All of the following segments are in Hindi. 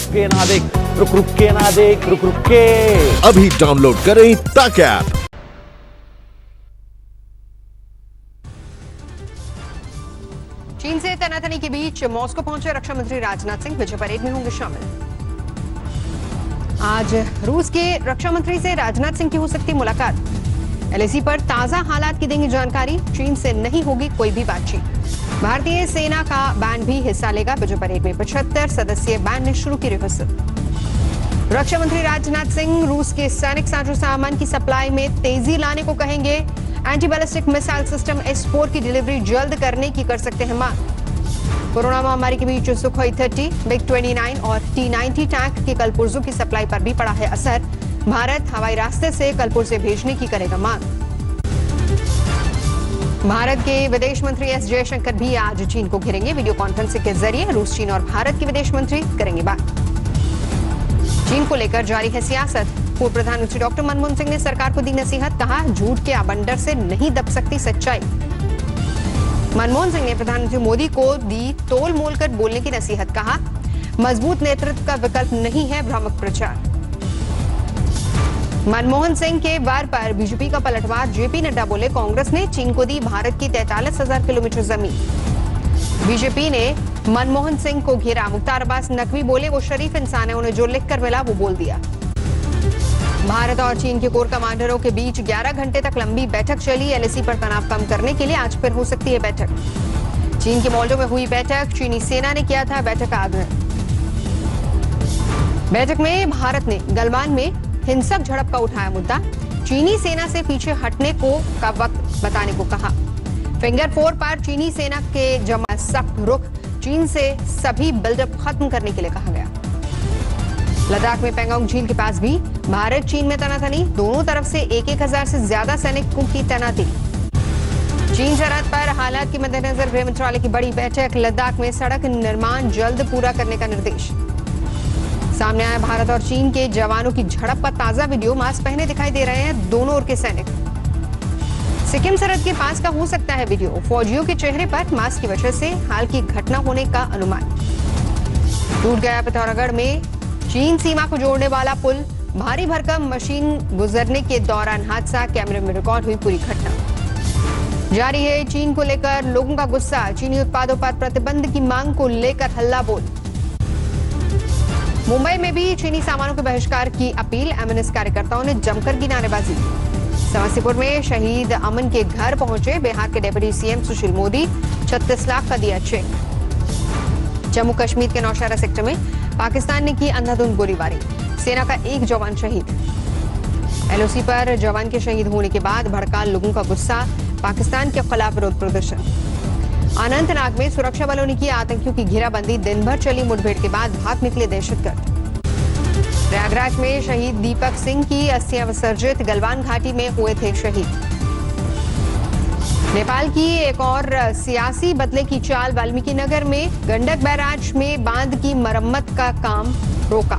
के ना देख, रुक रुक के ना देख, रुक रुक के। अभी डाउनलोड करें तक ऐप। चीन से तनातनी के बीच मॉस्को पहुंचे रक्षा मंत्री राजनाथ सिंह विजय परेड में होंगे शामिल। आज रूस के रक्षा मंत्री से राजनाथ सिंह की हो सकती मुलाकात। एलएसी पर ताजा हालात की देंगे जानकारी। चीन से नहीं होगी कोई भी बातचीत। भारतीय सेना का बैंड भी हिस्सा लेगा विजय परेड में। 75 सदस्यीय बैंड ने शुरू की रिहर्सल। रक्षा मंत्री राजनाथ सिंह रूस के सैनिक साजो सामान की सप्लाई में तेजी लाने को कहेंगे। Anti ballistic missile system S-4 की डिलीवरी जल्द करने की कर सकते हैं मांग। कोरोना महामारी के बीच सुखोई 30, MiG-29 और T-90 टैंक के कलपुर्जों की सप्लाई पर भी पड़ा है असर। भारत हवाई रास्ते से कलपुर्जे भेजने की करेगा मांग। भारत के विदेश मंत्री एस जयशंकर भी आज चीन को घेरेंगे। वीडियो कॉन्फ्रेंसिंग के जरिए रूस, चीन और भारत के विदेश मंत्री करेंगे बात। चीन को लेकर जारी है सियासत। पूर्व प्रधानमंत्री डॉक्टर मनमोहन सिंह ने सरकार को दी नसीहत। कहा, झूठ के आवंडर से नहीं दब सकती सच्चाई। मनमोहन सिंह ने प्रधानमंत्री मोदी को दी तोल मोल कर बोलने की नसीहत। कहा, मजबूत नेतृत्व का विकल्प नहीं है भ्रामक प्रचार। मनमोहन सिंह के वार पर बीजेपी का पलटवार। जेपी नड्डा बोले, कांग्रेस ने चीन को दी भारत की 43,000 किलोमीटर जमीन। बीजेपी ने मनमोहन सिंह को घेरा। मुख्तार अब्बास नकवी बोले, वो शरीफ इंसान है, उन्हें जो लिखकर मिला वो बोल दिया। भारत और चीन के कोर कमांडरों के बीच 11 घंटे तक लंबी बैठक चली। एलएसी पर तनाव कम करने के लिए आज फिर हो सकती है बैठक। चीन के मॉल्डो में हुई बैठक। चीनी सेना ने किया था बैठक का आग्रह। बैठक में भारत ने गलवान में हिंसक झड़प का उठाया मुद्दा। चीनी सेना से पीछे हटने का वक्त बताने को कहा। फिंगर 4 पर चीनी सेना के जमा सख्त रुख। चीन से सभी बिल्डअप खत्म करने के लिए कहा गया। लद्दाख में पेंगोंग झील के पास भी भारत चीन में तनातनी। दोनों तरफ से 1,000 से ज्यादा सैनिकों की तैनाती। चीन सरहद पर हालात के मद्देनजर गृह मंत्रालय की बड़ी बैठक। लद्दाख में सड़क निर्माण जल्द पूरा करने का निर्देश। सामने आया भारत और चीन के जवानों की झड़प का ताजा वीडियो। मास्क पहने दिखाई दे रहे हैं दोनों ओर के सैनिक। सिक्किम सरहद के पास का हो सकता है वीडियो। फौजियों के चेहरे पर मास्क की वजह से हाल की घटना होने का अनुमान। टूट गया पिथौरागढ़ में चीन सीमा को जोड़ने वाला पुल। भारी भरकम मशीन गुजरने के दौरान हादसा। कैमरे में रिकॉर्ड हुई पूरी घटना। जारी है चीन को लेकर लोगों का गुस्सा। चीनी उत्पादों पर प्रतिबंध की मांग को लेकर हल्ला बोल। मुंबई में भी चीनी सामानों के बहिष्कार की अपील। एमएनएस कार्यकर्ताओं ने जमकर की नारेबाजी। समस्तीपुर में शहीद अमन के घर पहुंचे बिहार के डिप्टी सीएम सुशील मोदी। 36 लाख का दिया चेक। जम्मू कश्मीर के नौशहरा सेक्टर में पाकिस्तान ने की अंधाधुंध गोलीबारी। सेना का एक जवान शहीद। एलओसी पर जवान के शहीद होने के बाद भड़का लोगों का गुस्सा। पाकिस्तान के खिलाफ विरोध प्रदर्शन। अनंतनाग में सुरक्षा बलों ने की आतंकियों की घेराबंदी। दिन भर चली मुठभेड़ के बाद भाग निकले दहशतगर्द। प्रयागराज में शहीद दीपक सिंह की अस्थियां विसर्जित। गलवान घाटी में हुए थे शहीद। नेपाल की एक और सियासी बदले की चाल। वाल्मीकि नगर में गंडक बैराज में बांध की मरम्मत का काम रोका।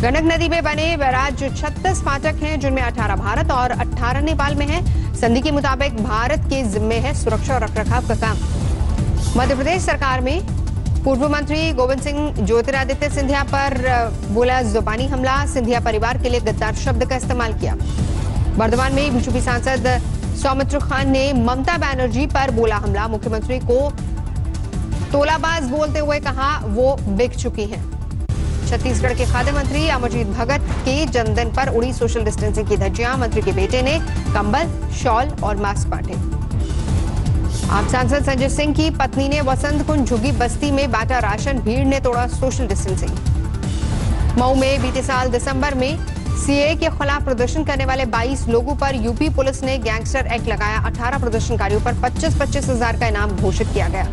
गंडक नदी में बने बैराज 36 फाटक हैं, जिनमें 18 भारत और 18 नेपाल में हैं। संधि के मुताबिक भारत के जिम्मे है सुरक्षा और रखरखाव का काम। मध्य प्रदेश सरकार में पूर्व मंत्री गोविंद सिंह ज्योतिरादित्य सिंधिया पर बोला जुबानी हमला। सिंधिया परिवार के लिए गद्दार शब्द का इस्तेमाल किया। बर्धमान में बीजेपी सांसद सौमित्र खान ने ममता बनर्जी पर बोला हमला। मुख्यमंत्री को तोलाबाज बोलते हुए कहा वो बिक चुकी हैं। छत्तीसगढ़ के खाद्य मंत्री अमरजीत भगत के जन्मदिन पर उड़ी सोशल डिस्टेंसिंग की धज्जियां। मंत्री के बेटे ने कंबल, शॉल और मास्क बांटे। आप सांसद संजय सिंह की पत्नी ने वसंत कुंज झुग्गी बस्ती में बांटा राशन। भीड़ ने तोड़ा सोशल डिस्टेंसिंग। मऊ में बीते साल दिसंबर में सीए के खिलाफ प्रदर्शन करने वाले 22 लोगों पर यूपी पुलिस ने गैंगस्टर एक्ट लगाया। 18 प्रदर्शनकारियों पर 25-25 हजार का इनाम घोषित किया गया।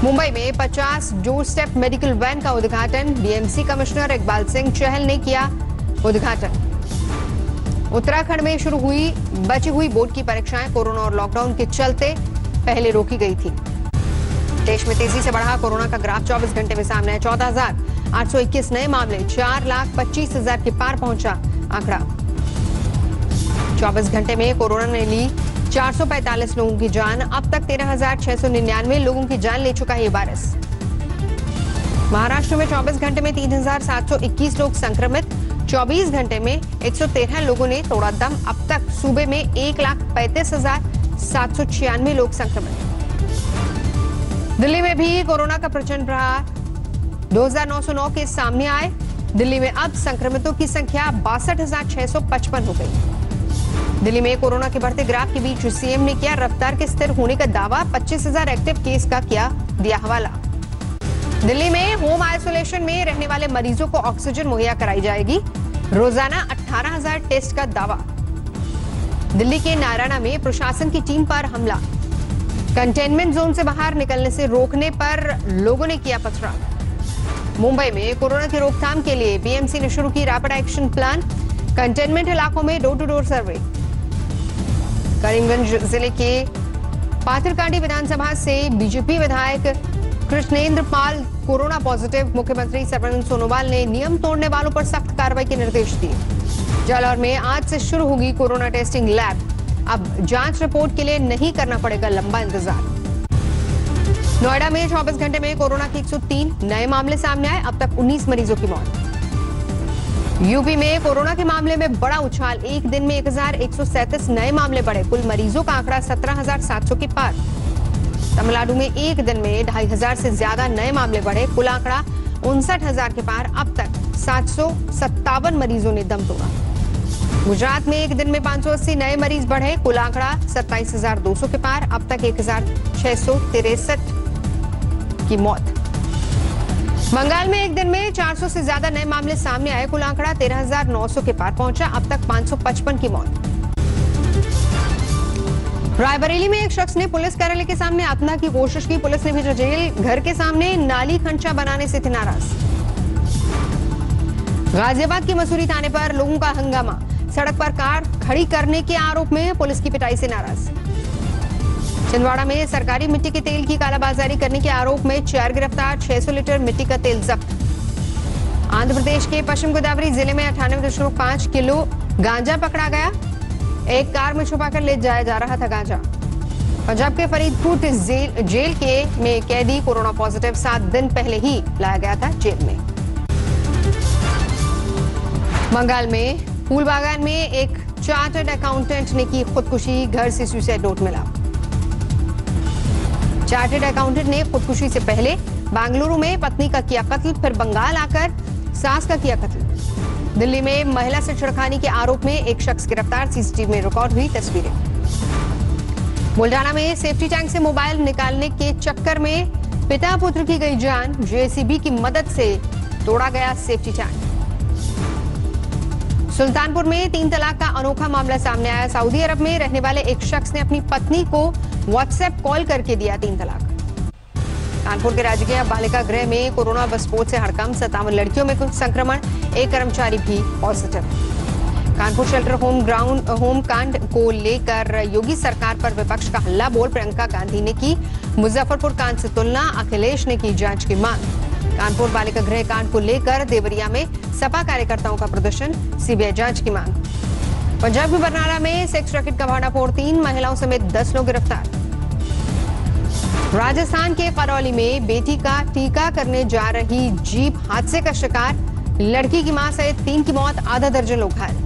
मुंबई में 50 डोर स्टेप मेडिकल वैन का उद्घाटन। डीएमसी कमिश्नर इकबाल सिंह चहल ने किया उद्घाटन। उत्तराखंड में शुरू हुई बची हुई बोर्ड की परीक्षाएं। कोरोना और लॉकडाउन के चलते पहले रोकी गई थी। देश में तेजी से बढ़ा कोरोना का ग्राफ। 24 घंटे में सामने आए 14,821 नए मामले। 4,25,000 के पार पहुंचा आंकड़ा। 24 घंटे में कोरोना ने ली 445 लोगों की जान। अब तक 13,699 लोगों की जान ले चुका है ये वायरस। महाराष्ट्र में 24 घंटे में 3,721 लोग संक्रमित, 24 घंटे में 113 लोगों ने तोड़ा दम। अब तक सूबे में 1,35,796 लोग संक्रमित। दिल्ली में भी कोरोना का प्रचंड प्रहार, 2,909 केस सामने आए। दिल्ली में अब संक्रमितों की संख्या 62,655 हो गई। दिल्ली में कोरोना के बढ़ते ग्राफ के बीच सीएम ने किया रफ्तार के स्थिर होने का दावा, 25,000 एक्टिव केस का दिया हवाला। दिल्ली में होम आइसोलेशन में रहने वाले मरीजों को ऑक्सीजन मुहैया कराई जाएगी, रोजाना 18,000 टेस्ट का दावा। दिल्ली के नारायणा में प्रशासन की टीम पर हमला, कंटेनमेंट जोन से बाहर निकलने से रोकने पर लोगों ने किया पथराव। मुंबई में कोरोना की रोकथाम के लिए बीएमसी ने शुरू की रैपिड एक्शन प्लान, कंटेनमेंट इलाकों में door to door survey. Karimganj जिले के पाथरकांडी विधानसभा से बीजेपी विधायक कृष्णेंद्र पाल कोरोना पॉजिटिव, मुख्यमंत्री सर्बानंद सोनोवाल ने नियम तोड़ने वालों पर सख्त कार्रवाई के निर्देश दिए। जालौर में आज से शुरू होगी कोरोना टेस्टिंग लैब, अब जांच रिपोर्ट के लिए नहीं करना पड़ेगा लंबा इंतजार। नोएडा में 24 घंटे में कोरोना के 103 नए मामले सामने आए, अब तक 19 मरीजों की मौत। यूपी में कोरोना के मामले में बड़ा उछाल, एक दिन में 1,137 नए मामले बढ़े, कुल मरीजों का आंकड़ा 17,700 के पार। तमिलनाडु में एक दिन में 2,500 से ज्यादा नए मामले बढ़े, कुल आंकड़ा 59,000 के पार। अब तक 757 मरीजों ने दम तोड़ा। गुजरात में एक दिन में 580 नए मरीज बढ़े, कुल आंकड़ा 27,200 के पार। अब तक 1,663 की मौत। बंगाल में एक दिन में 400 से ज्यादा नए मामले सामने आए, कुल आंकड़ा 13,900 के पार पहुंचा। अब तक 555 की मौत। रायबरेली में एक शख्स ने पुलिस कार्यालय के सामने आत्महत्या की कोशिश की, पुलिस ने भेजा जेल। घर के सामने नाली खंचा बनाने से थे नाराज। गाजियाबाद की मसूरी थाने पर लोगों का हंगामा, सड़क पर कार खड़ी करने के आरोप में पुलिस की पिटाई से नाराज। छिंदवाड़ा में सरकारी मिट्टी के तेल की कालाबाजारी करने के आरोप में 4 गिरफ्तार, 600 लीटर मिट्टी का तेल जब्त। आंध्र प्रदेश के पश्चिम गोदावरी जिले में 98.5 किलो गांजा पकड़ा गया, एक कार में छुपाकर ले जाया जा रहा था गांजा। पंजाब के फरीदकोट जेल में कैदी कोरोना पॉजिटिव, 7 दिन पहले ही लाया गया था जेल में। बंगाल में फूलबागान में एक चार्टर्ड अकाउंटेंट ने की खुदकुशी, घर से सुसाइड नोट मिला। चार्टर्ड अकाउंटेंट ने खुदकुशी से पहले बेंगलुरु में पत्नी का किया कत्ल, फिर बंगाल आकर सास का किया कत्ल। दिल्ली में महिला से छेड़खानी के आरोप में एक शख्स गिरफ्तार, सीसीटीवी में रिकॉर्ड हुई तस्वीरें। बुल्डाना में सेफ्टी टैंक से मोबाइल निकालने के चक्कर में पिता पुत्र की गई जान, जेसीबी की मदद से तोड़ा गया सेफ्टी टैंक। सुल्तानपुर में 3 तलाक का अनोखा मामला सामने आया, सऊदी अरब में रहने वाले एक शख्स ने अपनी पत्नी को व्हाट्सएप कॉल करके दिया 3 तलाक। कानपुर के राजकीय बालिका गृह में कोरोना विस्फोट से हड़कंप, 57 लड़कियों में कुछ संक्रमण, एक कर्मचारी भी पॉजिटिव। कानपुर शेल्टर होम कांड को लेकर योगी सरकार पर विपक्ष का हल्ला बोल, प्रियंका गांधी ने की मुजफ्फरपुर कांड से तुलना, अखिलेश ने की जांच की मांग। कानपुर बालिका गृह कांड को लेकर देवरिया में सपा कार्यकर्ताओं का प्रदर्शन, सीबीआई जांच की मांग। पंजाब के बरनाला में सेक्स रैकेट का भांडाफोड़, 3 महिलाओं समेत 10 लोग गिरफ्तार। राजस्थान के करौली में बेटी का टीका करने जा रही जीप हादसे का शिकार, लड़की की मां सहित 3 की मौत, आधा दर्जन लोग घायल।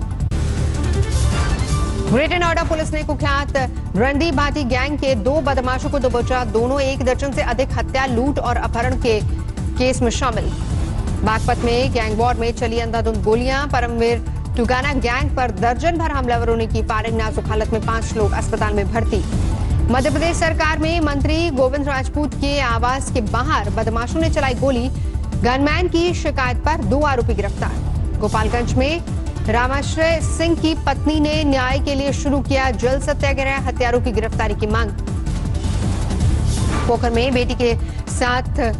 ग्रेटर नोएडा पुलिस ने कुख्यात रणदीप भाटी गैंग के 2 बदमाशों को दबोचा, दोनों 1 दर्जन से अधिक हत्या, लूट और अपहरण के केस में शामिल। बागपत में गैंग वॉर में चली अंधाधुंध गोलियां, परमवीर टुगाना गैंग पर दर्जन भर हमलावरों ने की फायरिंग, नाजुक हालत में 5 लोग अस्पताल में भर्ती। मध्य प्रदेश सरकार में मंत्री गोविंद राजपूत के आवास के बाहर बदमाशों ने चलाई गोली, गनमैन की शिकायत पर 2 आरोपी गिरफ्तार। गोपालगंज में रामाश्रय सिंह की पत्नी ने न्याय के लिए शुरू किया जल सत्याग्रह, हत्यारों की गिरफ्तारी की मांग। पोखर में बेटी के साथ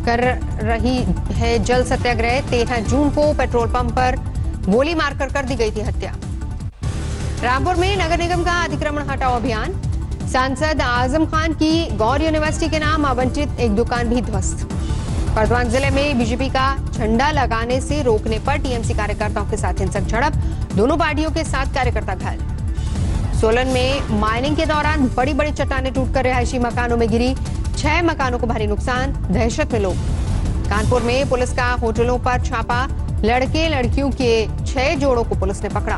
कर रही है जल सत्याग्रह, 13 जून को पेट्रोल पंप पर गोली मारकर कर दी गई थी हत्या। रामपुर में नगर निगम का अतिक्रमण हटाओ अभियान, सांसद आजम खान की गौर यूनिवर्सिटी के नाम आवंटित एक दुकान भी ध्वस्त। बर्धमान जिले में बीजेपी का झंडा लगाने से रोकने पर टीएमसी कार्यकर्ताओं के साथ हिंसक झड़प, दोनों पार्टियों के 7 कार्यकर्ता घायल। सोलन में माइनिंग के दौरान बड़ी बड़ी चट्टानें टूटकर रिहायशी मकानों में गिरी, 6 मकानों को भारी नुकसान, दहशत में लोग। कानपुर में पुलिस का होटलों पर छापा, लड़के लड़कियों के 6 जोड़ों को पुलिस ने पकड़ा।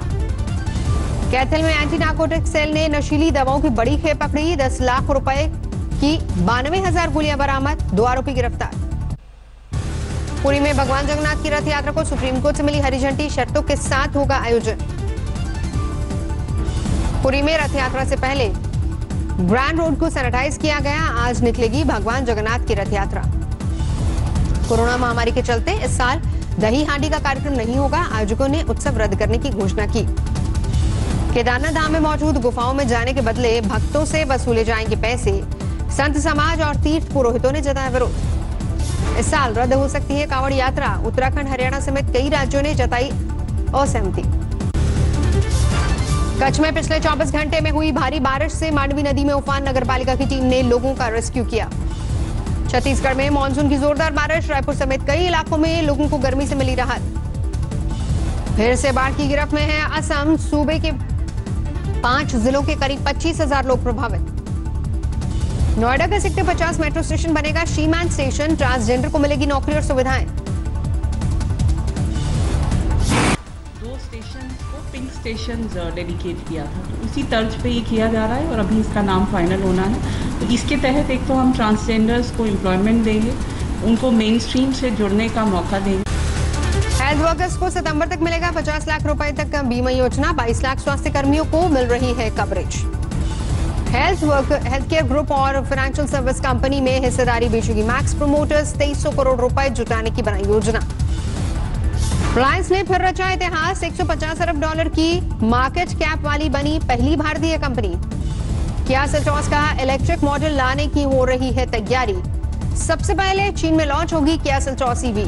कैथल में एंटी नार्कोटिक सेल ने नशीली दवाओं की बड़ी खेप पकड़ी, 10 लाख रुपए की 92,000 गोलियां बरामद, 2 आरोपी गिरफ्तार। पुरी में भगवान जगन्नाथ की रथ यात्रा को सुप्रीम कोर्ट से मिली हरी झंडी, शर्तों के साथ होगा आयोजन। पुरी में रथ यात्रा से पहले ग्रैंड रोड को सैनिटाइज किया गया, आज निकलेगी भगवान जगन्नाथ की रथ यात्रा। कोरोना महामारी के चलते इस साल दही हांडी का कार्यक्रम नहीं होगा, आयोजकों ने उत्सव रद्द करने की घोषणा की। केदारनाथ धाम में मौजूद गुफाओं में जाने के बदले भक्तों से वसूले जाएंगे पैसे, संत समाज और तीर्थ पुरोहितों ने जताया विरोध। इस साल रद्द हो सकती है कांवड़ यात्रा, उत्तराखंड हरियाणा समेत कई राज्यों ने जताई असहमति। कच्छ में पिछले 24 घंटे में हुई भारी बारिश से मांडवी नदी में उफान, नगरपालिका की टीम ने लोगों का रेस्क्यू किया। छत्तीसगढ़ में मानसून की जोरदार बारिश, रायपुर समेत कई इलाकों में लोगों को गर्मी से मिली राहत। फिर से बाढ़ की गिरफ्त में है असम, सूबे के 5 जिलों के करीब 25,000 लोग प्रभावित। नोएडा का सेक्टर 50 मेट्रो स्टेशन बनेगा शी-मैन स्टेशन, ट्रांसजेंडर को मिलेगी नौकरी और सुविधाएं। 2 स्टेशन को पिंक स्टेशन डेडिकेट किया था, तो उसी तर्ज पे ये किया जा रहा है और अभी इसका नाम फाइनल होना है। तो इसके तहत एक तो हम ट्रांसजेंडर्स को एम्प्लॉयमेंट देंगे, उनको मेन स्ट्रीम से जुड़ने का मौका देंगे। हेल्थ वर्कर्स को सितंबर तक मिलेगा 50 लाख रुपए तक का बीमा योजना, 22 लाख स्वास्थ्य कर्मियों को मिल रही है कवरेज। हेल्थ केयर ग्रुप और फाइनेंशियल सर्विस कंपनी में हिस्सेदारी बेचेगी मैक्स प्रमोटर्स, 2300 करोड़ रुपए जुटाने की बनाई योजना। रिलायंस ने फिर रचा इतिहास, 150 अरब डॉलर की मार्केट कैप वाली बनी पहली भारतीय कंपनी। किया सेल्टॉस का इलेक्ट्रिक मॉडल लाने की हो रही है तैयारी, सबसे पहले चीन में लॉन्च होगी किया सेल्टॉस ईवी।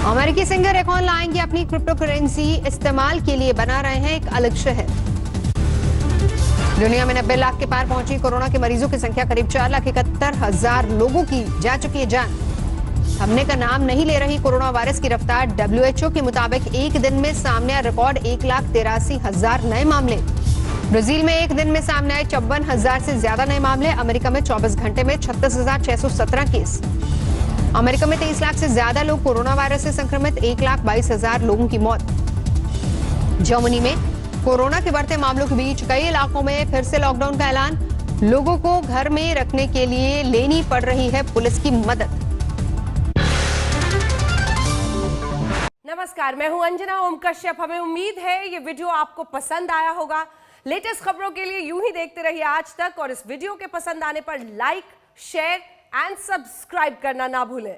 अमेरिकी सिंगर एकॉन लाएंगे अपनी क्रिप्टो करेंसी, इस्तेमाल के लिए बना रहे हैं एक अलग शहर। दुनिया में 90 लाख के पार पहुंची कोरोना के मरीजों की संख्या, करीब 4,71,000 लोगों की जा चुकी है जान। थमने का नाम नहीं ले रही कोरोना वायरस की रफ्तार, WHO के मुताबिक एक दिन में सामने आए रिकॉर्ड 1,83,000 नए मामले। ब्राजील में एक दिन में सामने आए 54,000 से ज्यादा नए मामले। अमेरिका में 24 घंटे में 36,617 केस। अमेरिका में 23 लाख से ज्यादा लोग कोरोना वायरस से संक्रमित, 1,22,000 लोगों की मौत। जर्मनी में कोरोना के बढ़ते मामलों के बीच कई इलाकों में फिर से लॉकडाउन का ऐलान, लोगों को घर में रखने के लिए लेनी पड़ रही है पुलिस की मदद। नमस्कार, मैं हूं अंजना ओम कश्यप। हमें उम्मीद है ये वीडियो आपको पसंद आया होगा। लेटेस्ट खबरों के लिए यूं ही देखते रहिए आज तक, और इस वीडियो के पसंद आने पर लाइक, शेयर एंड सब्सक्राइब करना ना भूलें।